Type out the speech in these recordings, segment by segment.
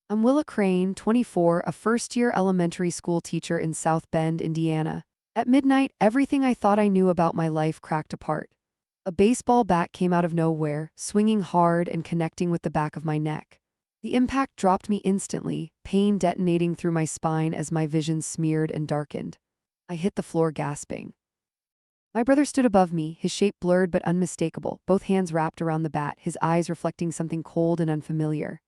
I'm Willa Crane, 24, a first-year elementary school teacher in South Bend, Indiana. At midnight, everything I thought I knew about my life cracked apart. A baseball bat came out of nowhere, swinging hard and connecting with the back of my neck. The impact dropped me instantly, pain detonating through my spine as my vision smeared and darkened. I hit the floor gasping. My brother stood above me, his shape blurred but unmistakable, both hands wrapped around the bat, his eyes reflecting something cold and unfamiliar.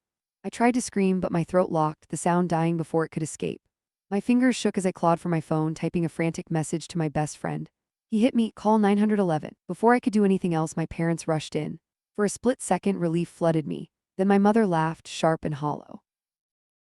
I tried to scream, but my throat locked, the sound dying before it could escape. My fingers shook as I clawed for my phone, typing a frantic message to my best friend. He hit me, "Call 911. Before I could do anything else, my parents rushed in. For a split second, relief flooded me. Then my mother laughed, sharp and hollow.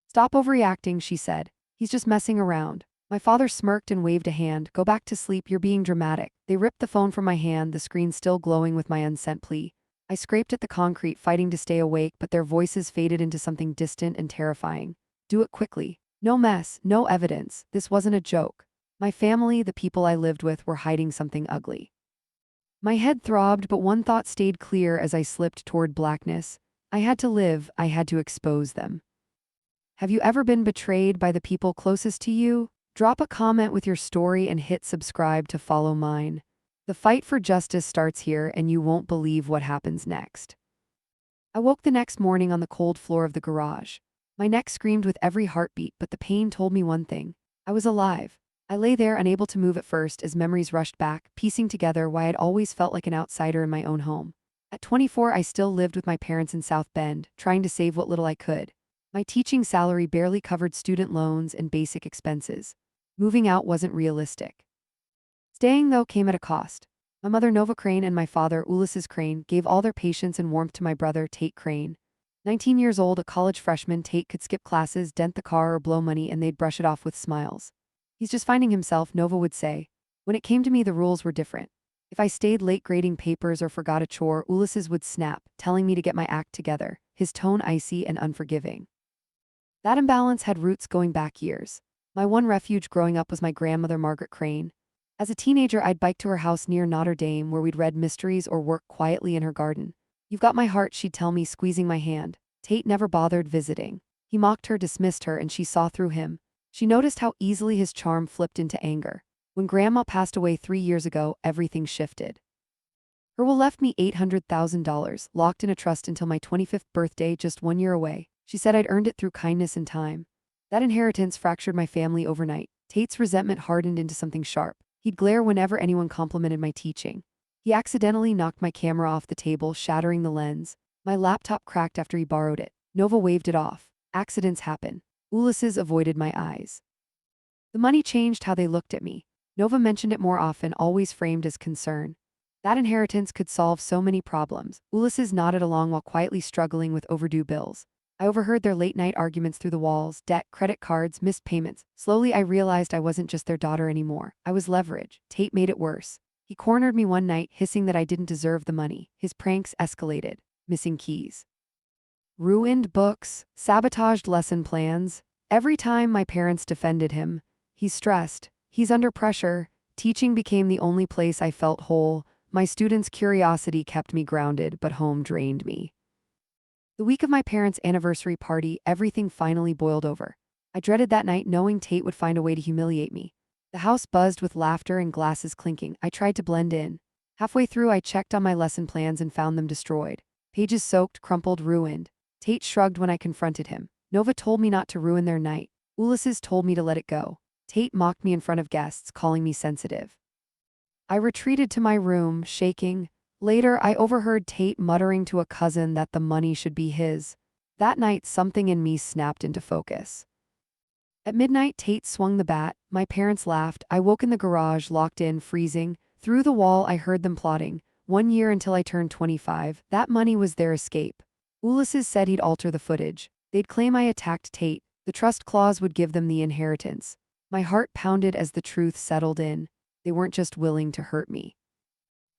"Stop overreacting," she said. "He's just messing around." My father smirked and waved a hand. "Go back to sleep, you're being dramatic." They ripped the phone from my hand, the screen still glowing with my unsent plea. I scraped at the concrete, fighting to stay awake, but their voices faded into something distant and terrifying. "Do it quickly. No mess, no evidence. This wasn't a joke." My family, the people I lived with, were hiding something ugly. My head throbbed, but one thought stayed clear as I slipped toward blackness. I had to live, I had to expose them. Have you ever been betrayed by the people closest to you? Drop a comment with your story and hit subscribe to follow mine. The fight for justice starts here, and you won't believe what happens next. I woke the next morning on the cold floor of the garage. My neck screamed with every heartbeat, but the pain told me one thing. I was alive. I lay there, unable to move at first, as memories rushed back, piecing together why I'd always felt like an outsider in my own home. At 24, I still lived with my parents in South Bend, trying to save what little I could. My teaching salary barely covered student loans and basic expenses. Moving out wasn't realistic. Staying, though, came at a cost. My mother, Nova Crane, and my father, Ulysses Crane, gave all their patience and warmth to my brother, Tate Crane. 19 years old, a college freshman, Tate could skip classes, dent the car, or blow money, and they'd brush it off with smiles. "He's just finding himself," Nova would say. When it came to me, the rules were different. If I stayed late grading papers or forgot a chore, Ulysses would snap, telling me to get my act together, his tone icy and unforgiving. That imbalance had roots going back years. My one refuge growing up was my grandmother, Margaret Crane. As a teenager, I'd bike to her house near Notre Dame, where we'd read mysteries or work quietly in her garden. "You've got my heart," she'd tell me, squeezing my hand. Tate never bothered visiting. He mocked her, dismissed her, and she saw through him. She noticed how easily his charm flipped into anger. When Grandma passed away 3 years ago, everything shifted. Her will left me $800,000, locked in a trust until my 25th birthday, just 1 year away. She said I'd earned it through kindness and time. That inheritance fractured my family overnight. Tate's resentment hardened into something sharp. He'd glare whenever anyone complimented my teaching. He accidentally knocked my camera off the table, shattering the lens. My laptop cracked after he borrowed it. Nova waved it off. Accidents happen. Ulysses avoided my eyes. The money changed how they looked at me. Nova mentioned it more often, always framed as concern. That inheritance could solve so many problems. Ulysses nodded along while quietly struggling with overdue bills. I overheard their late-night arguments through the walls, debt, credit cards, missed payments. Slowly, I realized I wasn't just their daughter anymore. I was leverage. Tate made it worse. He cornered me one night, hissing that I didn't deserve the money. His pranks escalated. Missing keys. Ruined books. Sabotaged lesson plans. Every time my parents defended him. He's stressed. He's under pressure. Teaching became the only place I felt whole. My students' curiosity kept me grounded, but home drained me. The week of my parents' anniversary party, everything finally boiled over. I dreaded that night, knowing Tate would find a way to humiliate me. The house buzzed with laughter and glasses clinking. I tried to blend in. Halfway through, I checked on my lesson plans and found them destroyed. Pages soaked, crumpled, ruined. Tate shrugged when I confronted him. Nova told me not to ruin their night. Ulysses told me to let it go. Tate mocked me in front of guests, calling me sensitive. I retreated to my room, shaking. Later, I overheard Tate muttering to a cousin that the money should be his. That night, something in me snapped into focus. At midnight, Tate swung the bat. My parents laughed. I woke in the garage, locked in, freezing. Through the wall, I heard them plotting. 1 year until I turned 25. That money was their escape. Ulysses said he'd alter the footage. They'd claim I attacked Tate. The trust clause would give them the inheritance. My heart pounded as the truth settled in. They weren't just willing to hurt me.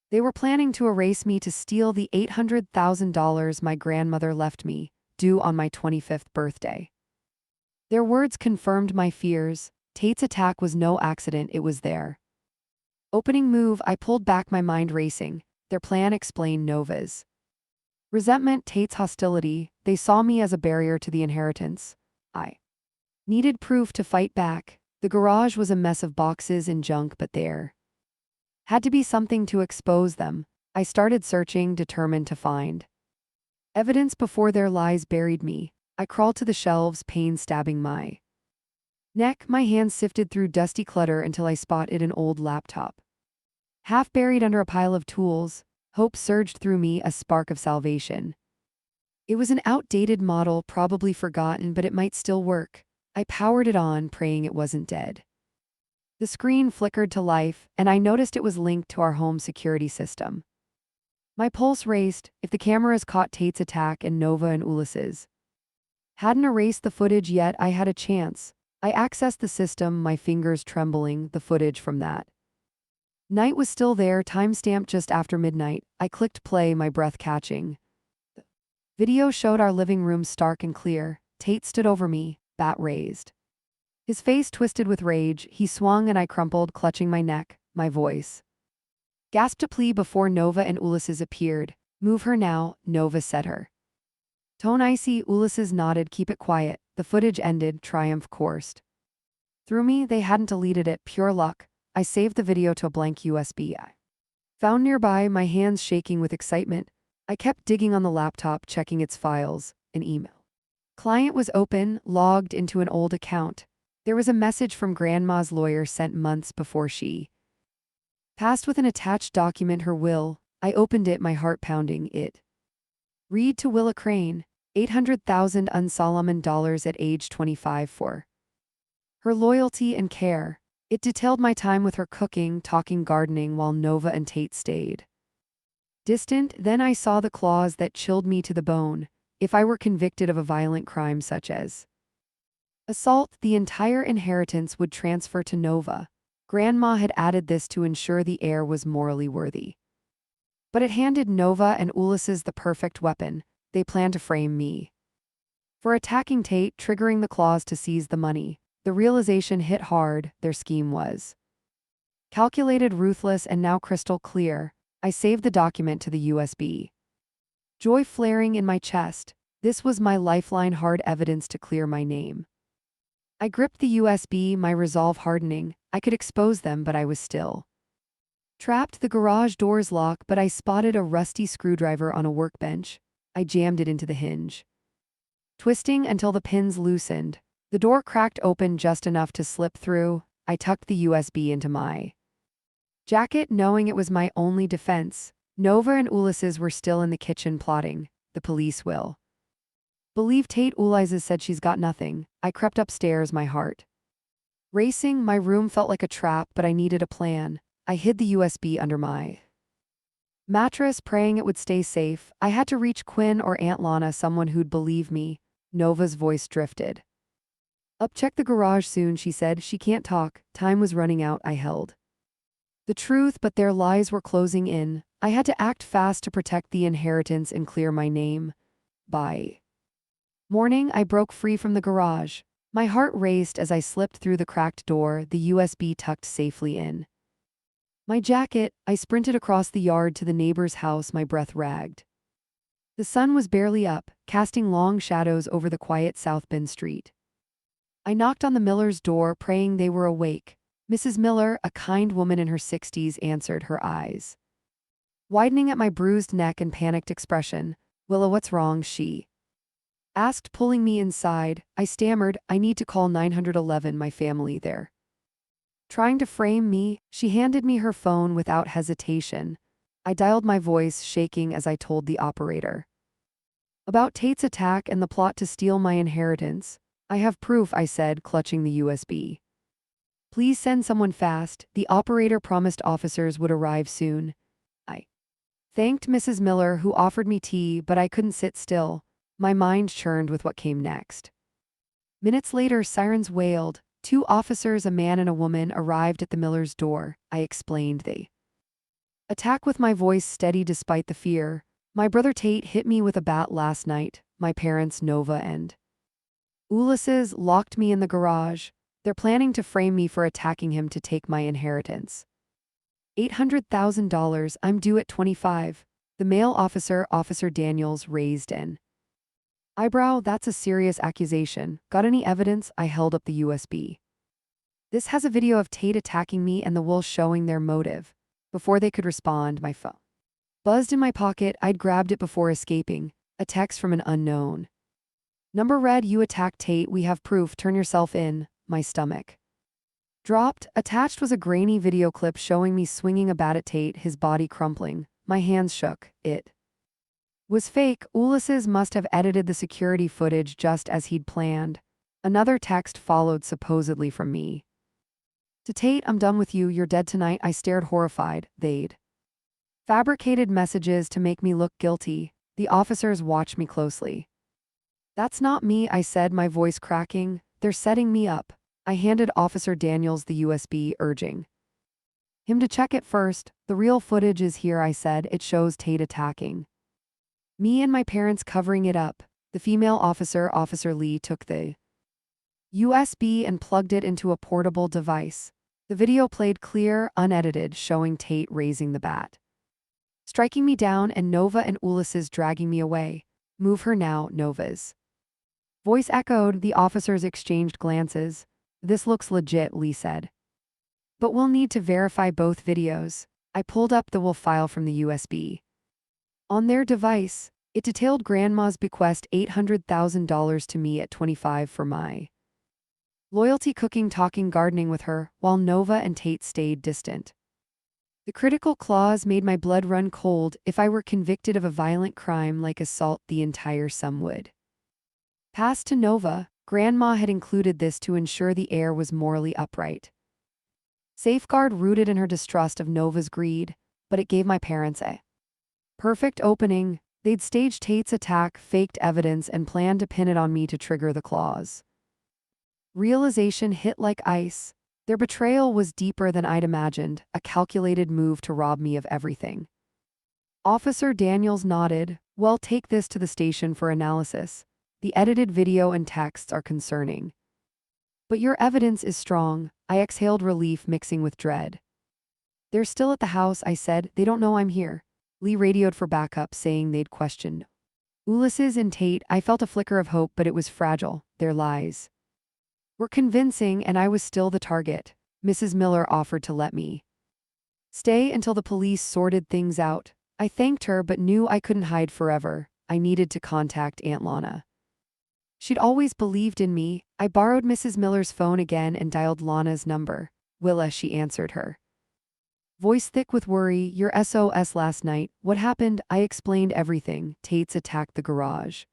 They were planning to erase me, to steal the $800,000 my grandmother left me, due on my 25th birthday. Their words confirmed my fears. Tate's attack was no accident, it was there. Opening move, I pulled back, my mind racing. Their plan explained Nova's resentment, Tate's hostility. They saw me as a barrier to the inheritance. I needed proof to fight back. The garage was a mess of boxes and junk, but there had to be something to expose them. I started searching, determined to find evidence before their lies buried me. I crawled to the shelves, pain stabbing my neck. My hands sifted through dusty clutter until I spotted an old laptop. Half buried under a pile of tools, hope surged through me, a spark of salvation. It was an outdated model, probably forgotten, but it might still work. I powered it on, praying it wasn't dead. The screen flickered to life, and I noticed it was linked to our home security system. My pulse raced. If the cameras caught Tate's attack and Nova and Ulyss's hadn't erased the footage yet, I had a chance. I accessed the system, my fingers trembling, the footage from that night was still there, time-stamped just after midnight. I clicked play, my breath catching. The video showed our living room stark and clear. Tate stood over me, bat raised. His face twisted with rage. He swung and I crumpled, clutching my neck. My voice gasped a plea before Nova and Ulyss appeared. Move her now, Nova said, her tone icy. Ulyss nodded. Keep it quiet. The footage ended. Triumph coursed through me. They hadn't deleted it. Pure luck. I saved the video to a blank USB I found nearby, my hands shaking with excitement. I kept digging on the laptop, checking its files. An email client was open, logged into an old account. There was a message from Grandma's lawyer sent months before she passed with an attached document, her will. I opened it, my heart pounding. It read to Willa Crane, $800,000 unsolomon dollars at age 25 for her loyalty and care. It detailed my time with her, cooking, talking, gardening, while Nova and Tate stayed distant. Then I saw the clause that chilled me to the bone. If I were convicted of a violent crime such as assault, the entire inheritance would transfer to Nova. Grandma had added this to ensure the heir was morally worthy. But it handed Nova and Ulyss the perfect weapon. They planned to frame me for attacking Tate, triggering the clause to seize the money. The realization hit hard. Their scheme was calculated, ruthless, and now crystal clear. I saved the document to the USB. Joy flaring in my chest. This was my lifeline, hard evidence to clear my name. I gripped the USB, my resolve hardening. I could expose them, but I was still trapped. The garage doors locked, but I spotted a rusty screwdriver on a workbench. I jammed it into the hinge, twisting until the pins loosened. The door cracked open just enough to slip through. I tucked the USB into my jacket, knowing it was my only defense. Nova and Ulyss were still in the kitchen plotting. The police will believe Tate. Ulyss said she's got nothing. I crept upstairs, my heart racing. My room felt like a trap, but I needed a plan. I hid the USB under my mattress, praying it would stay safe. I had to reach Quinn or Aunt Lana, someone who'd believe me. Nova's voice drifted up. Check the garage soon, she said. She can't talk. Time was running out. I held the truth, but their lies were closing in. I had to act fast to protect the inheritance and clear my name. By morning, I broke free from the garage. My heart raced as I slipped through the cracked door, the USB tucked safely in my jacket. I sprinted across the yard to the neighbor's house, my breath ragged. The sun was barely up, casting long shadows over the quiet South Bend street. I knocked on the Miller's door, praying they were awake. Mrs. Miller, a kind woman in her 60s, answered, her eyes widening at my bruised neck and panicked expression. Willa, what's wrong? She asked, pulling me inside. I stammered, I need to call 911, my family there trying to frame me. She handed me her phone without hesitation. I dialed, my voice shaking as I told the operator about Tate's attack and the plot to steal my inheritance. I have proof, I said, clutching the USB. Please send someone fast. The operator promised officers would arrive soon. I thanked Mrs. Miller, who offered me tea, but I couldn't sit still. My mind churned with what came next. Minutes later, sirens wailed. 2 officers, a man and a woman, arrived at the Miller's door. I explained the attack with my voice steady despite the fear. My brother Tate hit me with a bat last night. My parents, Nova and Ulyss, locked me in the garage. They're planning to frame me for attacking him to take my inheritance. $800,000. I'm due at 25. The male officer, Officer Daniels, raised an Eyebrow, that's a serious accusation. Got any evidence? I held up the USB. This has a video of Tate attacking me and the wolves showing their motive. Before they could respond, my phone buzzed in my pocket. I'd grabbed it before escaping. A text from an unknown number read, "You attacked Tate. We have proof. Turn yourself in." My stomach dropped. Attached was a grainy video clip showing me swinging a bat at Tate, his body crumpling. My hands shook. It was fake. Ulysses must have edited the security footage just as he'd planned. Another text followed, supposedly from me. "To Tate, I'm done with you. You're dead tonight." I stared horrified. They'd fabricated messages to make me look guilty. The officers watched me closely. "That's not me," I said, my voice cracking. "They're setting me up." I handed Officer Daniels the USB, urging him to check it first. "The real footage is here," I said. "It shows Tate attacking me and my parents covering it up." The female officer, Officer Lee, took the USB and plugged it into a portable device. The video played clear, unedited, showing Tate raising the bat, striking me down, and Nova and Ulysses dragging me away. "Move her now," Nova's voice echoed. The officers exchanged glances. "This looks legit," Lee said. "But we'll need to verify both videos." I pulled up the wolf file from the USB. On their device, it detailed Grandma's bequest $800,000 to me at 25 for my loyalty, cooking, talking, gardening with her, while Nova and Tate stayed distant. The critical clause made my blood run cold. If I were convicted of a violent crime like assault, the entire sum would pass to Nova. Grandma had included this to ensure the heir was morally upright. Safeguard rooted in her distrust of Nova's greed, but it gave my parents a perfect opening. They'd staged Tate's attack, faked evidence, and planned to pin it on me to trigger the clause. Realization hit like ice. Their betrayal was deeper than I'd imagined, a calculated move to rob me of everything. Officer Daniels nodded. "Well, take this to the station for analysis. The edited video and texts are concerning, but your evidence is strong." I exhaled relief mixing with dread. "They're still at the house," I said. "They don't know I'm here." Lee radioed for backup, saying they'd questioned Ulysses and Tate. I felt a flicker of hope, but it was fragile. Their lies were convincing, and I was still the target. Mrs. Miller offered to let me stay until the police sorted things out. I thanked her, but knew I couldn't hide forever. I needed to contact Aunt Lana. She'd always believed in me. I borrowed Mrs. Miller's phone again and dialed Lana's number. "Willa," she answered, her voice thick with worry. "Your SOS last night. What happened?" I explained everything. "Tate's attacked the garage.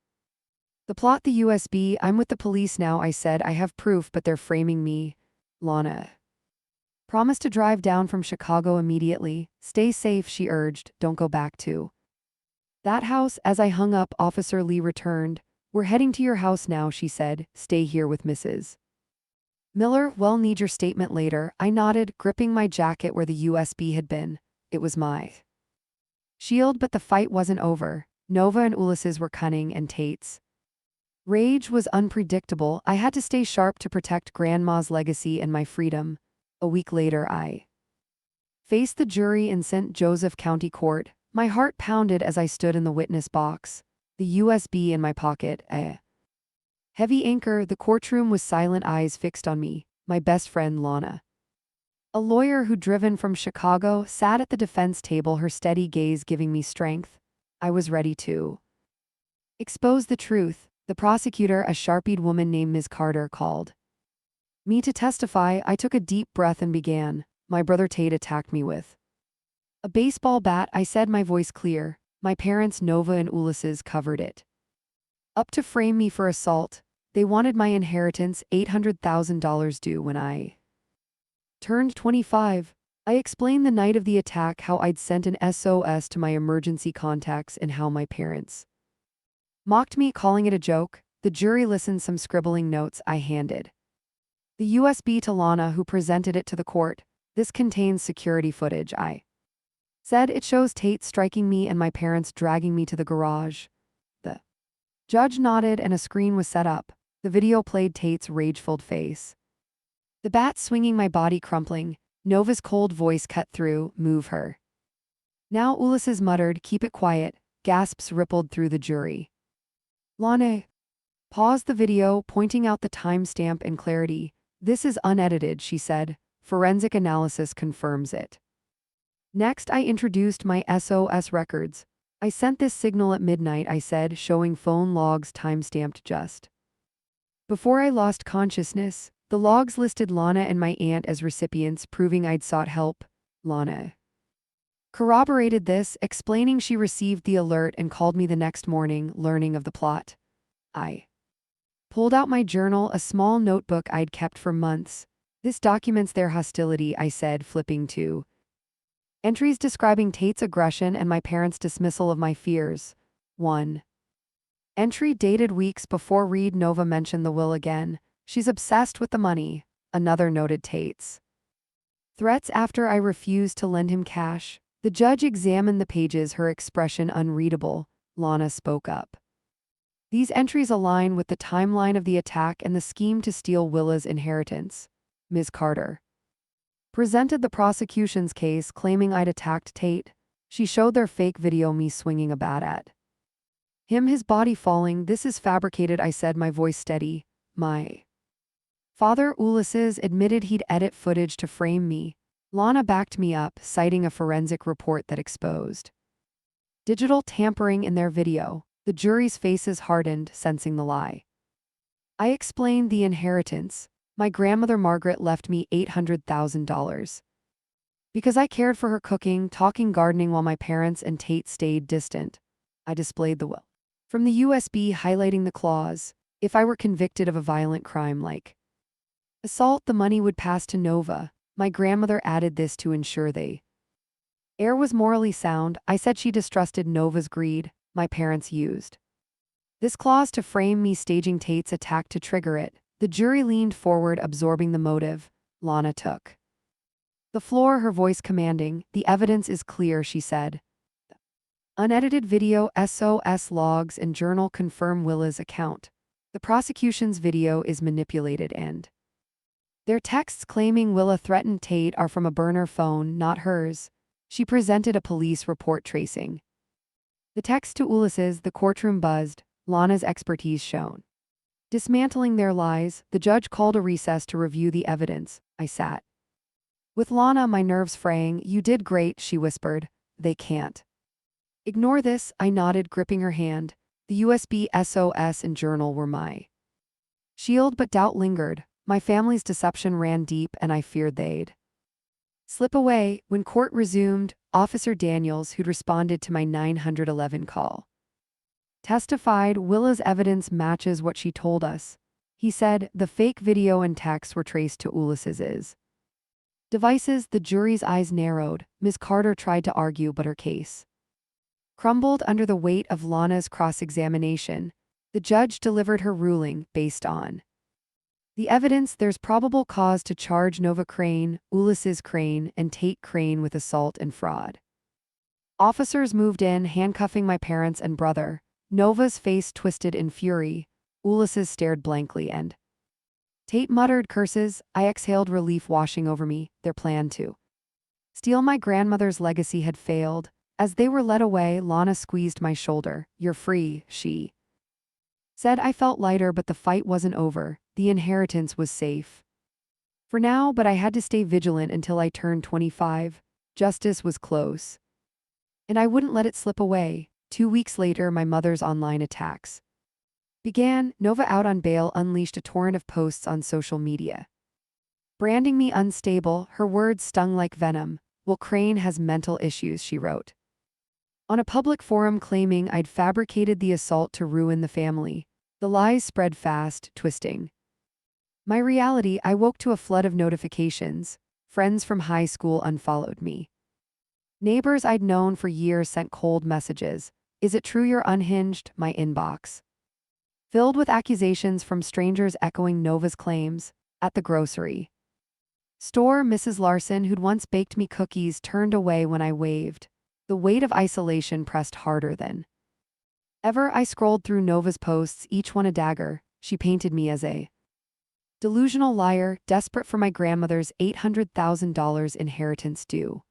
The plot, the USB. I'm with the police now," I said. "I have proof, but they're framing me." Lana promised to drive down from Chicago immediately. "Stay safe," she urged. "Don't go back to that house." As I hung up, Officer Lee returned. "We're heading to your house now," she said. "Stay here with Mrs. Miller." "Well, need your statement later." I nodded, gripping my jacket where the USB had been. It was my shield, but the fight wasn't over. Nova and Ulysses were cunning, and Tate's rage was unpredictable. I had to stay sharp to protect Grandma's legacy and my freedom. A week later, I faced the jury in St. Joseph County Court. My heart pounded as I stood in the witness box, the USB in my pocket, a heavy anchor. The courtroom was silent, eyes fixed on me. My best friend Lana, a lawyer who'd driven from Chicago, sat at the defense table, her steady gaze giving me strength. I was ready to expose the truth. The prosecutor, a sharp-eyed woman named Ms. Carter, called me to testify. I took a deep breath and began. "My brother Tate attacked me with a baseball bat," I said, my voice clear. "My parents, Nova and Ulysses, covered it up to frame me for assault. They wanted my inheritance, $800,000 due when I turned 25. I explained the night of the attack, how I'd sent an SOS to my emergency contacts, and how my parents mocked me, calling it a joke. The jury listened, some scribbling notes. I handed the USB to Lana, who presented it to the court. "This contains security footage," I said. "It shows Tate striking me and my parents dragging me to the garage." The judge nodded, and a screen was set up. The video played Tate's rage-filled face, the bat swinging, my body crumpling. Nova's cold voice cut through. "Move her now," Ulysses muttered. "Keep it quiet." Gasps rippled through the jury. "Lana, Paused the video, pointing out the timestamp and clarity. This is unedited, she said. Forensic analysis confirms it. Next, I introduced my SOS records. I sent this signal at midnight, I said, showing phone logs timestamped just before I lost consciousness. The logs listed Lana and my aunt as recipients, proving I'd sought help. Lana corroborated this, explaining she received the alert and called me the next morning, learning of the plot. I pulled out my journal, a small notebook I'd kept for months. This documents their hostility, I said, flipping to entries describing Tate's aggression and my parents' dismissal of my fears. 1. Entry dated weeks before Reed Nova mentioned the will again. She's obsessed with the money. Another noted Tate's threats after I refused to lend him cash. The judge examined the pages, her expression unreadable. Lana spoke up. These entries align with the timeline of the attack and the scheme to steal Willa's inheritance. Ms. Carter presented the prosecution's case, claiming I'd attacked Tate. She showed their fake video, me swinging a bat at him, his body falling. This is fabricated, I said, my voice steady. My father, Ulysses, admitted he'd edit footage to frame me. Lana backed me up, citing a forensic report that exposed digital tampering in their video. The jury's faces hardened, sensing the lie. I explained the inheritance. My grandmother Margaret left me $800,000. Because I cared for her cooking, talking, gardening while my parents and Tate stayed distant. I displayed the will from the USB, highlighting the clause. If I were convicted of a violent crime like assault, the money would pass to Nova. My grandmother added this to ensure the heir was morally sound. I said she distrusted Nova's greed. My parents used this clause to frame me, staging Tate's attack to trigger it. The jury leaned forward, absorbing the motive. Lana took the floor, her voice commanding. The evidence is clear, she said. Unedited video, SOS logs, and journal confirm Willa's account. The prosecution's video is manipulated and their texts claiming Willa threatened Tate are from a burner phone, not hers. She presented a police report tracing the text to Ulysses. The courtroom buzzed. Lana's expertise shown dismantling their lies. The judge called a recess to review the evidence. I sat with Lana, my nerves fraying. You did great, she whispered. They can't ignore this, I nodded, gripping her hand. The USB, SOS, and journal were my shield, but doubt lingered. My family's deception ran deep, and I feared they'd slip away. When court resumed, Officer Daniels, who'd responded to my 911 call, testified. Willa's evidence matches what she told us. He said the fake video and texts were traced to Ulysses's devices. The jury's eyes narrowed. Ms. Carter tried to argue, but her case crumbled under the weight of Lana's cross-examination. The judge delivered her ruling based on the evidence. There's probable cause to charge Nova Crane, Ulysses Crane, and Tate Crane with assault and fraud. Officers moved in, handcuffing my parents and brother. Nova's face twisted in fury. Ulysses stared blankly, and Tate muttered curses. I exhaled, relief washing over me. Their plan to steal my grandmother's legacy had failed. As they were led away, Lana squeezed my shoulder. You're free, she said. I felt lighter, but the fight wasn't over. The inheritance was safe for now, but I had to stay vigilant until I turned 25. Justice was close, and I wouldn't let it slip away. 2 weeks later, my mother's online attacks began. Nova, out on bail, unleashed a torrent of posts on social media, branding me unstable. Her words stung like venom. Well, Crane has mental issues, she wrote on a public forum, claiming I'd fabricated the assault to ruin the family. The lies spread fast, twisting my reality. I woke to a flood of notifications. Friends from high school unfollowed me. Neighbors I'd known for years sent cold messages. Is it true you're unhinged? My inbox filled with accusations from strangers echoing Nova's claims. At the grocery store, Mrs. Larson, who'd once baked me cookies, turned away when I waved. The weight of isolation pressed harder than ever. I scrolled through Nova's posts, each one a dagger. She painted me as a delusional liar, desperate for my grandmother's $800,000 inheritance due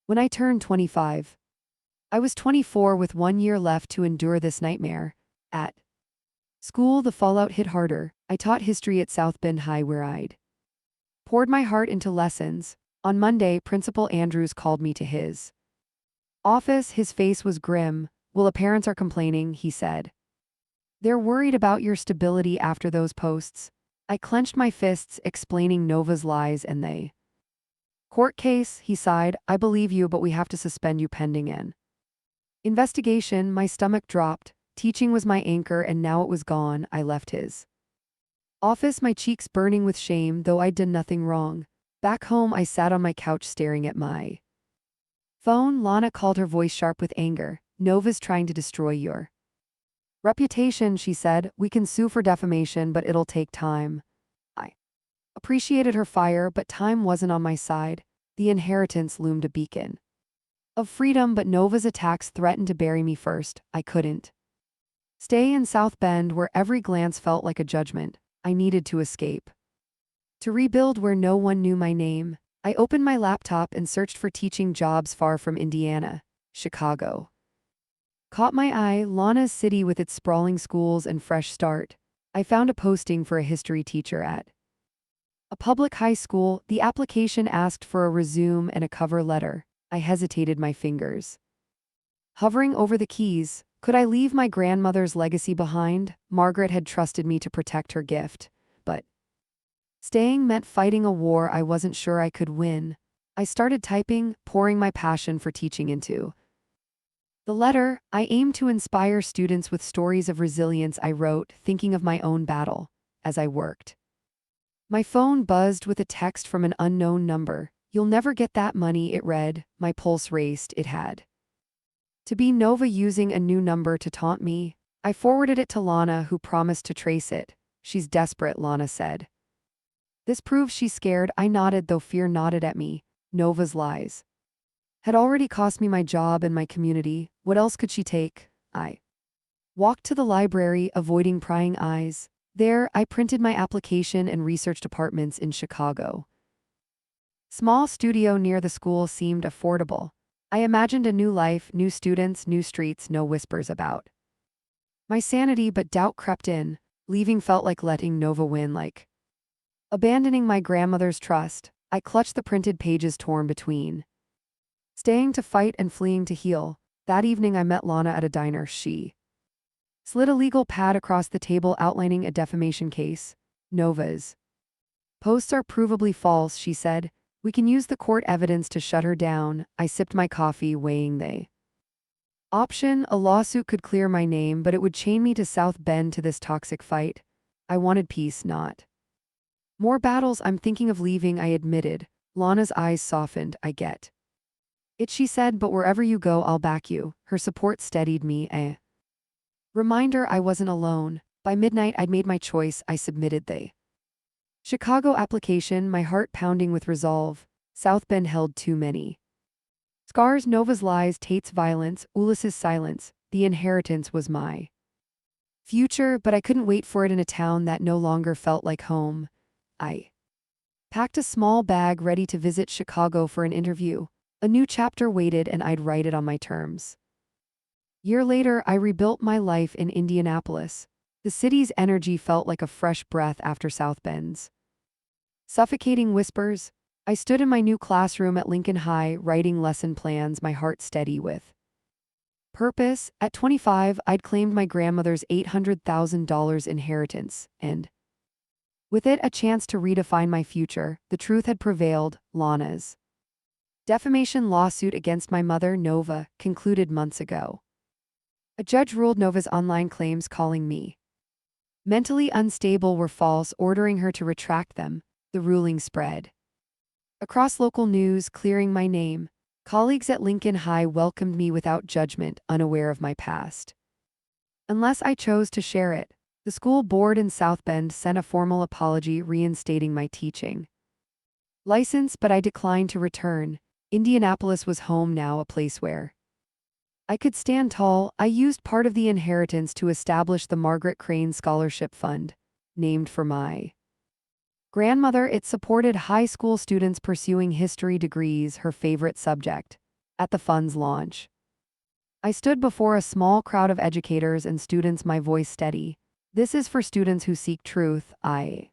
when I turned 25. I was 24 with 1 year left to endure this nightmare. At School, the fallout hit harder. I taught history at South Bend High where I'd poured my heart into lessons. On Monday, Principal Andrews called me to his office. His face was grim. "Well, the parents are complaining," he said. "They're worried about your stability after those posts." I clenched my fists, explaining Nova's lies and the court case. He sighed. "I believe you, but we have to suspend you pending an investigation." My stomach dropped. Teaching was my anchor, and now it was gone. I left his office, my cheeks burning with shame, though I'd done nothing wrong. Back home, I sat on my couch staring at my phone. Lana called, her voice sharp with anger. "Nova's trying to destroy your reputation," she said. "We can sue for defamation, but it'll take time." I appreciated her fire, but time wasn't on my side. The inheritance loomed a beacon of freedom, but Nova's attacks threatened to bury me first. I couldn't stay in South Bend, where every glance felt like a judgment. I needed to escape, to rebuild where no one knew my name. I opened my laptop and searched for teaching jobs far from Indiana. Chicago caught my eye, Lana's city with its sprawling schools and fresh start. I found a posting for a history teacher at a public high school. The application asked for a resume and a cover letter. I hesitated, my fingers hovering over the keys. Could I leave my grandmother's legacy behind? Margaret had trusted me to protect her gift, but staying meant fighting a war I wasn't sure I could win. I started typing, pouring my passion for teaching into the letter. I aimed to inspire students with stories of resilience. I wrote, thinking of my own battle. As I worked, my phone buzzed with a text from an unknown number. "You'll never get that money," it read. My pulse raced. It had to be Nova using a new number to taunt me. I forwarded it to Lana, who promised to trace it. "She's desperate," Lana said. "This proves she's scared." I nodded, though fear nodded at me. Nova's lies had already cost me my job and my community. What else could she take? I walked to the library, avoiding prying eyes. There, I printed my application and researched apartments in Chicago. Small studio near the school seemed affordable. I imagined a new life, new students, new streets, no whispers about my sanity, but doubt crept in. Leaving felt like letting Nova win, like abandoning my grandmother's trust. I clutched the printed pages, torn between staying to fight and fleeing to heal. That evening I met Lana at a diner. She slid a legal pad across the table, outlining a defamation case. "Nova's posts are provably false," she said. "We can use the court evidence to shut her down." I sipped my coffee, weighing the option. A lawsuit could clear my name, but it would chain me to South Bend, to this toxic fight. I wanted peace, not more battles. "I'm thinking of leaving," I admitted. Lana's eyes softened. "I get it," she said, "but wherever you go, I'll back you." Her support steadied me, a reminder I wasn't alone. By midnight, I'd made my choice. I submitted the Chicago application, my heart pounding with resolve. South Bend held too many scars. Nova's lies, Tate's violence, Ulyss's silence. The inheritance was my future, but I couldn't wait for it in a town that no longer felt like home. I packed a small bag, ready to visit Chicago for an interview. A new chapter waited, and I'd write it on my terms. Year later, I rebuilt my life in Indianapolis. The city's energy felt like a fresh breath after South Bend's suffocating whispers. I stood in my new classroom at Lincoln High, writing lesson plans, my heart steady with purpose. At 25, I'd claimed my grandmother's $800,000 inheritance, and with it, a chance to redefine my future. The truth had prevailed. Lana's defamation lawsuit against my mother, Nova, concluded months ago. A judge ruled Nova's online claims, calling me mentally unstable, were false, ordering her to retract them. The ruling spread across local news, clearing my name. Colleagues at Lincoln High welcomed me without judgment, unaware of my past, unless I chose to share it. The school board in South Bend sent a formal apology, reinstating my teaching license, but I declined to return. Indianapolis was home now, a place where I could stand tall. I used part of the inheritance to establish the Margaret Crane Scholarship Fund, named for my grandmother. It supported high school students pursuing history degrees, her favorite subject. At the fund's launch, I stood before a small crowd of educators and students, my voice steady. This is for students who seek truth, I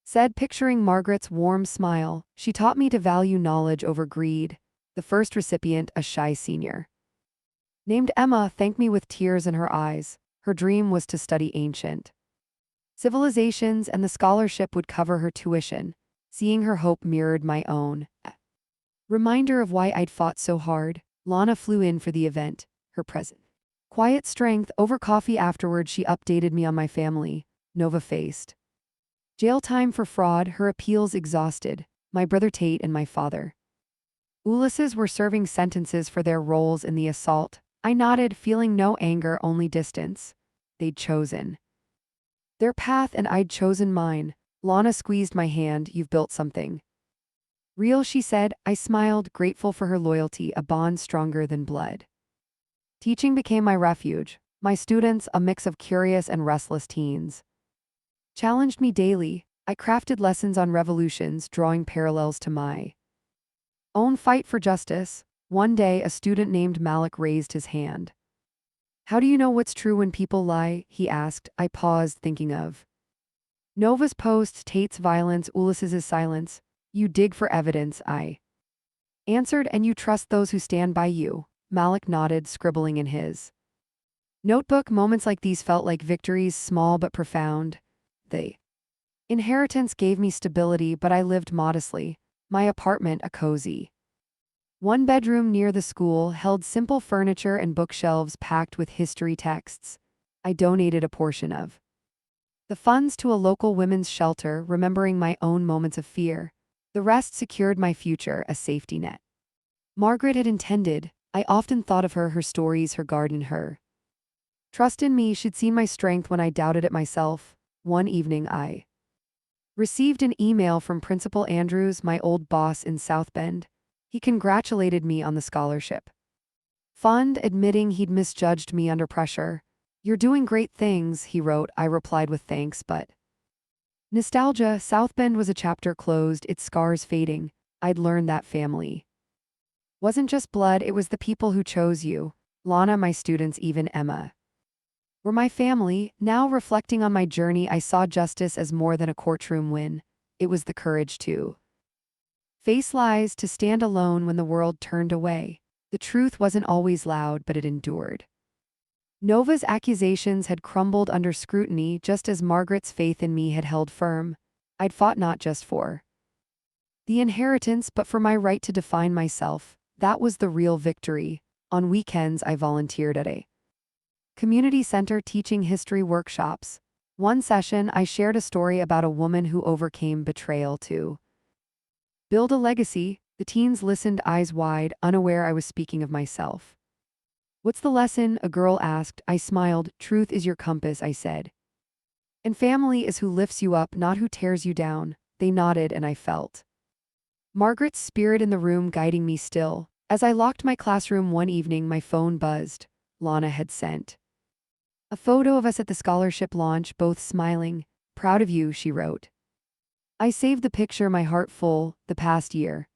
said, picturing Margaret's warm smile. She taught me to value knowledge over greed. The first recipient, a shy senior named Emma, thanked me with tears in her eyes. Her dream was to study ancient civilizations, and the scholarship would cover her tuition. Seeing her hope mirrored my own. Reminder of why I'd fought so hard. Lana flew in for the event, her present quiet strength. Over coffee afterward, she updated me on my family. Nova faced jail time for fraud, her appeals exhausted. My brother Tate and my father Ulysses were serving sentences for their roles in the assault. I nodded, feeling no anger, only distance. They'd chosen their path and I'd chosen mine. Lana squeezed my hand. You've built something real, she said. I smiled, grateful for her loyalty, a bond stronger than blood. Teaching became my refuge. My students, a mix of curious and restless teens, challenged me daily. I crafted lessons on revolutions, drawing parallels to my own fight for justice. One day, a student named Malik raised his hand. How do you know what's true when people lie? He asked. I paused, thinking of Nova's posts, Tate's violence, Ulysses's silence. You dig for evidence, I answered, and you trust those who stand by you. Malik nodded, scribbling in his notebook. Moments like these felt like victories, small but profound. The inheritance gave me stability, but I lived modestly. My apartment, a cozy one-bedroom near the school, held simple furniture and bookshelves packed with history texts. I donated a portion of the funds to a local women's shelter, remembering my own moments of fear. The rest secured my future, a safety net Margaret had intended. I often thought of her stories, her garden, her trust in me. She'd seen my strength when I doubted it myself. One evening, I received an email from Principal Andrews, my old boss in South Bend. He congratulated me on the scholarship fund, admitting he'd misjudged me under pressure. You're doing great things, he wrote. I replied with thanks, but nostalgia. South Bend was a chapter closed, its scars fading. I'd learned that family wasn't just blood, it was the people who chose you. Lana, my students, even Emma, were my family. Now, reflecting on my journey, I saw justice as more than a courtroom win. It was the courage to face lies, to stand alone when the world turned away. The truth wasn't always loud, but it endured. Nova's accusations had crumbled under scrutiny, just as Margaret's faith in me had held firm. I'd fought not just for the inheritance, but for my right to define myself. That was the real victory. On weekends, I volunteered at a community center teaching history workshops. One session, I shared a story about a woman who overcame betrayal to build a legacy. The teens listened, eyes wide, unaware I was speaking of myself. What's the lesson? A girl asked. I smiled. Truth is your compass, I said. And family is who lifts you up, not who tears you down. They nodded, and I felt Margaret's spirit in the room guiding me still. As I locked my classroom one evening, my phone buzzed. Lana had sent a photo of us at the scholarship launch, both smiling. Proud of you, she wrote. I saved the picture, my heart full. The past year